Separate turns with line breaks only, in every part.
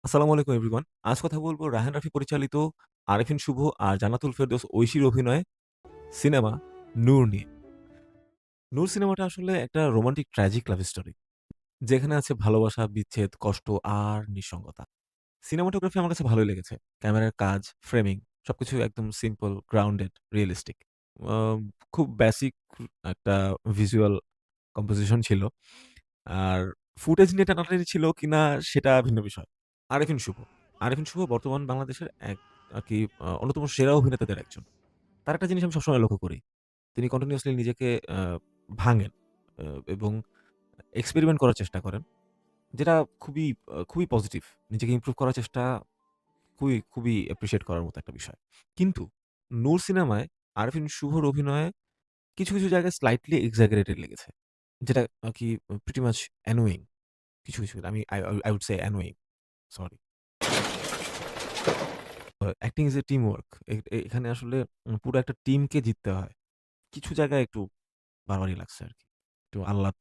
আসসালামু আলাইকুম এভরিওয়ান। আজ কথা বলব রায়হান রাফি পরিচালিত আরেফিন শুভ আর জান্নাতুল ফেরদৌস ঐশীর অভিনয়ে সিনেমা 'নূর' নিয়ে। 'নূর' সিনেমাটা আসলে একটা রোমান্টিক ট্র্যাজিক লাভ স্টোরি। যেখানে আছে ভালোবাসা, বিচ্ছেদ, কষ্ট আর নিঃসঙ্গতা। সিনেমাটোগ্রাফি আমার কাছে ভালোই লেগেছে। ক্যামেরার কাজ, ফ্রেমিং সবকিছু একদম সিম্পল, গ্রাউন্ডেড, রিয়ালিস্টিক। আ খুব বেসিক একটা ভিজুয়াল কম্পোজিশন ছিল। আর ফুটেজ নিয়ে টানাটানি ছিল কিনা সেটা ভিন্ন বিষয়। আরেফিন শুভ। আরেফিন শুভ বর্তমান বাংলাদেশের এক আরকি অন্যতম সেরা অভিনেতাদের একজন। তার একটা জিনিস আমি সবসময় লক্ষ্য করি। তিনি কন্টিনিউয়াসলি নিজেকে আ ভাঙেন আ এবং এক্সপেরিমেন্ট করার চেষ্টা করেন। যেটা খুবই পজিটিভ। নিজেকে ইমপ্রুভ করার চেষ্টা খুবই অ্যাপ্রিশিয়েট করার মতো একটা বিষয়। কিন্তু 'নূর' সিনেমায় আরেফিন শুভর অভিনয়ে কিছু জায়গায় স্লাইটলি এক্সাজারেটেড লেগেছে। যেটা আরকি প্রিটি মাচ অ্যানোয়িং কিছু আমি I would say annoying sorry. Acting is A team work. এখানে আসলে পুরো একটা টিমকে জিততে হয়। কিছু জায়গায় একটু বাড়াবাড়ি লাগছে আরকি। একটু আহ্লাদ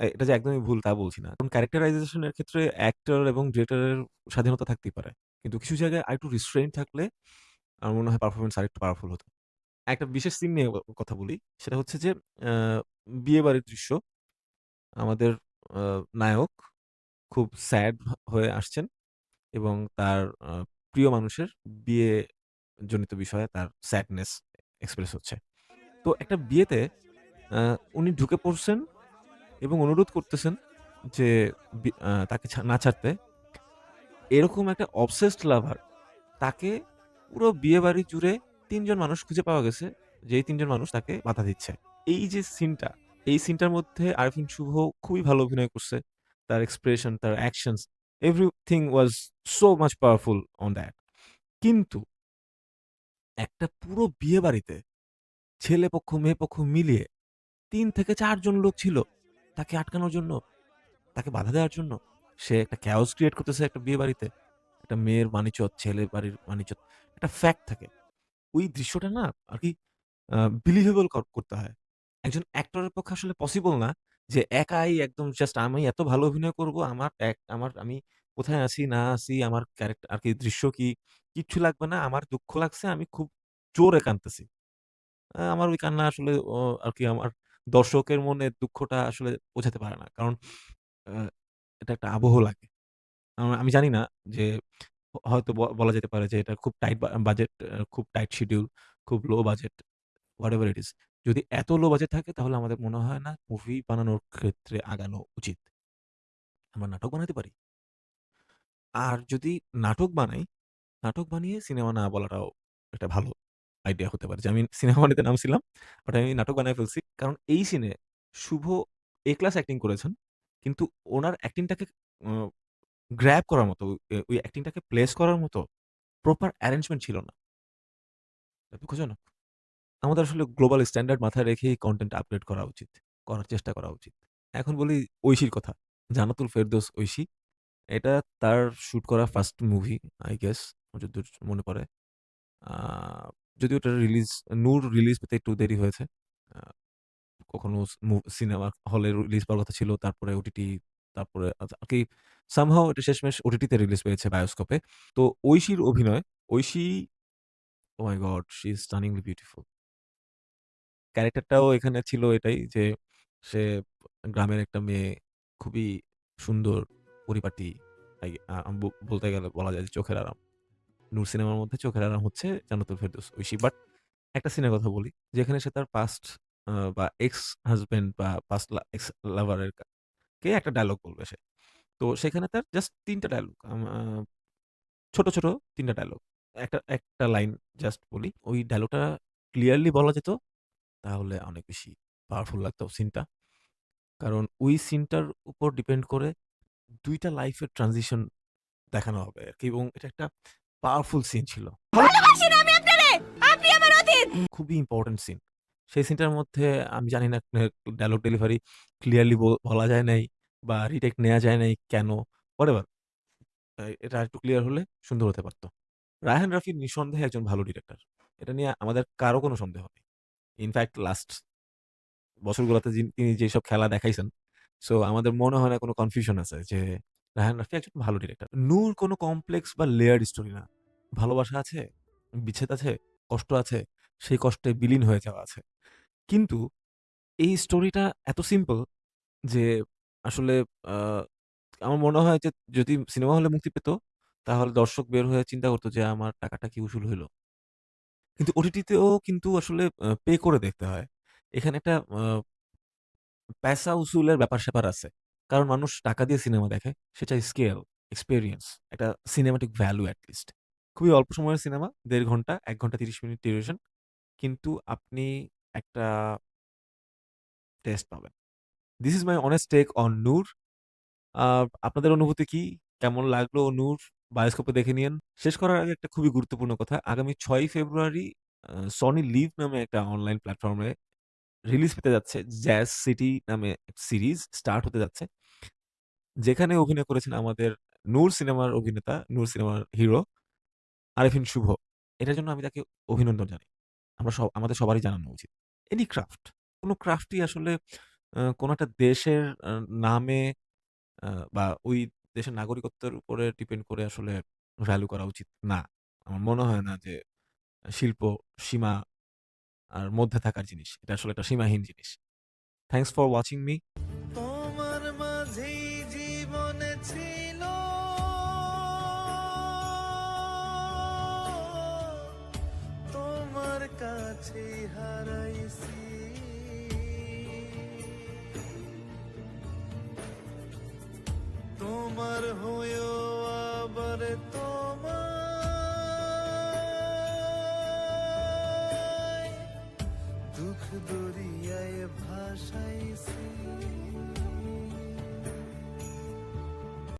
এটা যে একদমই ভুল তা বলছি না। কারণ ক্যারেক্টারাইজেশন এর ক্ষেত্রে অ্যাক্টর এবং ডিরেক্টরের স্বাধীনতা থাকতেই পারে। কিন্তু কিছু জায়গায় আরেকটু রিস্ট্রেইন থাকলে আমার মনে হয় পারফরম্যান্স আরেকটু পাওয়ারফুল হতো। একটা বিশেষ সিন নিয়ে কথা বলি। সেটা হচ্ছে যে আ বিয়েবাড়ির দৃশ্য। আমাদের আ নায়ক খুব স্যাড হয়ে আসছেন এবং তার প্রিয় মানুষের বিয়ে জনিত বিষয়ে তার স্যাডনেস এক্সপ্রেস হচ্ছে। তো একটা বিয়েতে আ উনি ঢুকে পড়ছেন এবং অনুরোধ করতেছেন যে তাকে না ছাড়তে। এরকম একটা obsessed লাভার তাকে পুরো বিয়েবাড়ি জুড়ে ৩ জন মানুষ খুঁজে পাওয়া গেছে, যেই ৩ জন মানুষ তাকে বাধা দিচ্ছে। এই যে সিনটা, এই সিনটার মধ্যে আরফিন শুভ খুবই ভালো অভিনয় করছে। তার এক্সপ্রেশন, তার actions everything was so much powerful on that. কিন্তু একটা পুরো বিয়েবাড়িতে ছেলেপক্ষ, মেয়েপক্ষ মিলিয়ে ৩ থেকে ৪ জন লোক ছিল তাকে আটকানোর জন্য, তাকে বাধা দেওয়ার জন্য। সে একটা chaos ক্রিয়েট করতেছে একটা বিয়েবাড়িতে। একটা মেয়ের মানিচত, ছেলের বাড়ির মানিচত। একটা ফ্যাক্ট থাকে। ওই দৃশ্যটা না আরকি আ বিলিভেবল করতে হয়। একজন অ্যাক্টরের পক্ষে আসলে পসিবল না যে একাই একদম জাস্ট আমি এত ভালো অভিনয় করব, আমি কোথায় আছি না আছি, আমার আরকি দৃশ্য কি, কিচ্ছু লাগবে না। আমার দুঃখ লাগছে, আমি খুব জোরে কাঁদতেছি। আমার ওই কান্না আসলে আরকি আমার দর্শকের মনে দুঃখটা আসলে বোঝাতে পারে না। কারণ আ এটা একটা আবহ লাগে। আমি জানি না যে হয়তো বলা যেতে পারে যে এটা খুব টাইট বাজেট, খুব টাইট শিডিউল, খুব লো বাজেট, হোয়াটএভার ইট ইস। যদি এত লো বাজেট থাকে তাহলে আমাদের মনে হয় না মুভি বানানোর ক্ষেত্রে আগানো উচিত। আমরা নাটক বানাতে পারি। আর যদি নাটক বানাই, নাটক বানিয়ে সিনেমা না বলাটাও একটা ভালো আইডিয়া হতে পারে। যে আমি সিনেমা বানাইতে নামছিলাম, বাট আমি নাটক বানায় ফেলছি। কারণ এই সিনে শুভ এ ক্লাস অ্যাক্টিং করেছেন। কিন্তু উনার অ্যাক্টিংটাকে অ গ্র্যাব করার মতো, ওই অ্যাক্টিংটাকে প্লেস করার মতো প্রপার অ্যারেঞ্জমেন্ট ছিল না। এটা দুঃখজনক। আমাদের আসলে গ্লোবাল স্ট্যান্ডার্ড মাথায় রেখেই কনটেন্ট আপগ্রেড করা উচিত। করার চেষ্টা করা উচিত। এখন বলি ঐশীর কথা। জান্নাতুল ফেরদৌস ঐশী। এটা তার শুট করা ফার্স্ট মুভি আই গেস আমার যতদূর মনে পড়ে। আ যদিও এটার নূর রিলিজ পেতে একটু দেরি হয়েছে। আ কখনো সিনেমা হলে রিলিজ পাওয়ার কথা ছিল। তারপরে ওটিটি, তারপরে আরকি সামহাউ এটা শেষমেশ ওটিটিতে রিলিজ পেয়েছে বায়োস্কোপে। তো ঐশীর অভিনয়, Oishi oh my God! She is stunningly beautiful. ক্যারেক্টারটাও এখানে ছিল এটাই যে সে গ্রামের একটা মেয়ে, খুবই সুন্দর, পরিপাটি। তাই বলতে গেলে বলা যায় যে চোখের আরাম। নূর সিনেমার মধ্যে চোখের আরাম হচ্ছে জান্নাতুল ফেরদৌস ঐশী। বাট একটা সিনের কথা বলি, যেখানে সে তার পাস্ট বা এক্স হাসব্যান্ড বা পাস্ট এক্স লাভার এর কে একটা ডায়ালগ বলবে সে। তো সেখানে তার জাস্ট ৩ টা ডায়ালগ। ছোট ৩ টা ডায়ালগ। একটা লাইন জাস্ট বলি। ওই ডায়ালগটা ক্লিয়ারলি বলা যেত তাহলে অনেক বেশি পাওয়ারফুল লাগতো সিনটা। কারণ ওই সিনটার উপর ডিপেন্ড করে ২ টা লাইফের ট্রানজিশন দেখানো হবে আরকি এবং এটা একটা পাওয়ারফুল সিন ছিল।
ভালোবাসি না আমি আপনারে! আপনি আমার অতীত!
খুবই ইম্পোর্টেন্ট সিন। সেই সিনটার মধ্যে আমি জানি না ডায়ালগ ডেলিভারি ক্লিয়ারলি বলা যায় নাই বা রিটেক নেয়া যায় নাই কেন? হোয়াটএভার। এটা আরেকটু ক্লিয়ার হলে সুন্দর হতে পারত। রায়হান রাফি নিঃসন্দেহে একজন ভালো ডিরেক্টর। এটা নিয়ে আমাদের কারো কোনো সন্দেহ নেই। ইনফেক্ট লাস্ট বছরগুলোতে তিনি যেসব খেলা দেখাইছেন, সো আমাদের মনে হয় না কোনো কনফিউশন আছে যে রায়হান রাফি একজন ভালো ডিরেক্টর। নূর কোনো কমপ্লেক্স বা লেয়ার্ড স্টোরি না। ভালোবাসা আছে, বিচ্ছেদ আছে, কষ্ট আছে, সেই কষ্টে বিলীন হয়ে যাওয়া আছে। কিন্তু এই স্টোরিটা এত সিম্পল যে আসলে আ আমার মনে হয় যে যদি সিনেমা হলে মুক্তি পেত, তাহলে দর্শক বের হয়ে চিন্তা করত যে আমার টাকাটা কি উসুল হইল? কিন্তু ওটিটিতেও কিন্তু আসলে পে করে দেখতে হয়। এখানে একটা পেসা উসুলের ব্যাপার-স্যাপার আছে। কারণ মানুষ টাকা দিয়ে সিনেমা দেখে। সেটা স্কেল, এক্সপেরিয়েন্স, একটা সিনেমাটিক ভ্যালু এট লিস্ট। খুবই অল্প সময়ের সিনেমা, ১.৫ ঘন্টা, ১ ঘন্টা ৩০ মিনিট ডিউরেশন। কিন্তু আপনি একটা টেস্ট পাবেন। This is my honest take on Noor. আ আপনাদের অনুভূতি কি? কেমন লাগলো নূর? বায়োস্কোপে দেখে নিয়েন। শেষ করার আগে একটা খুবই গুরুত্বপূর্ণ কথা। আগামী ৬ই ফেব্রুয়ারি সনি লিভ নামে একটা অনলাইন প্ল্যাটফর্মে রিলিজ পেতে যাচ্ছে 'জ্যাজ সিটি' নামে সিরিজ স্টার্ট হতে যাচ্ছে। যেখানে অভিনয় করেছেন আমাদের নূর সিনেমার অভিনেতা, নূর সিনেমার হিরো আরেফিন শুভ। এটার জন্য আমি তাকে অভিনন্দন জানাই। আমাদের সবারই জানানো উচিত। এনি ক্রাফট, কোন ক্রাফটই আসলে কোন একটা দেশের নামে আ বা ওই দেশের নাগরিকত্বের উপরে ডিপেন্ড করে আসলে ভ্যালু করা উচিত না। আমার মনে হয় না যে শিল্প সীমা আর মধ্যে থাকার জিনিস। এটা আসলে একটা সীমাহীন জিনিস। Thanks for watching me.
তোমার মাঝেই জীবনে ছিল তোমার কাছে হারাইছি তোমার হয়েও আবার